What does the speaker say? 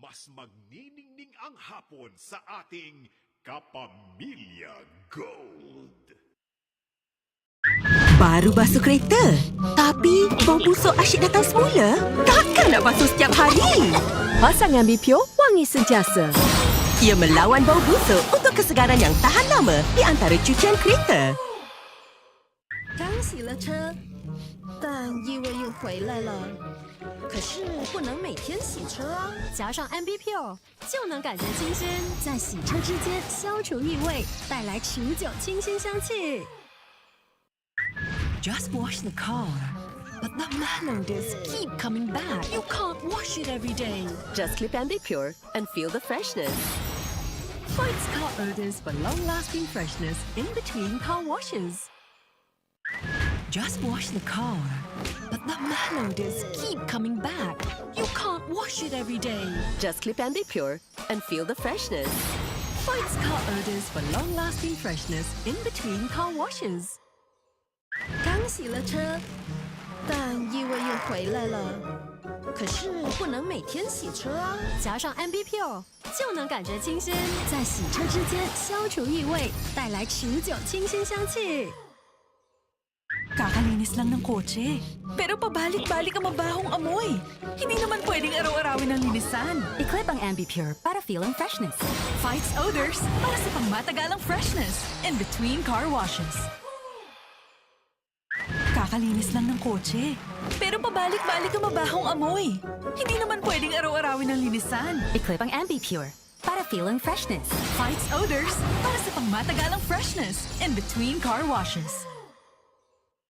mas magniningning ang hapon sa ating Kapamilya Gold. Baru basuh kereta, tapi bau busuk asyik datang semula. Takkan nak basuh setiap hari? Pasang Ambipure wangi sentiasa. Ia melawan bau busuk untuk kesegaran yang tahan lama di antara cucian kereta. 刚洗了车，但异味又回来了。可是不能每天洗车啊！加上 Ambipure 就能感觉新鲜，在洗车之间消除异味，带来持久清新香气。 Just wash the car, but the malodors keep coming back. You can't wash it every day. Just clip Ambipure and feel the freshness. Fights car odors for long-lasting freshness in between car washes. Just wash the car, but the malodors keep coming back. You can't wash it every day. Just clip Ambipure and feel the freshness. Fights car odors for long-lasting freshness in between car washes. 刚洗了车，但异味又回来了。可是不能每天洗车啊！加上 Ambipure 就能感觉清新，在洗车之间消除异味，带来持久清新香气。 Kakalinis lang ng kotse, pero pabalik-balik ang mabahong amoy. Hindi naman pwedeng araw-arawin ang linisan. I-clip ang Ambipure para feel ang freshness. Fights odors para sa pangmatagalang freshness in between car washes. Kakalinis lang ng kotse, pero pabalik-balik ang mabahong amoy. Hindi naman pwedeng araw-arawin ang linisan. I-clip ang Ambipure para feel ang freshness. Fights odors para sa pangmatagalang freshness in between car washes.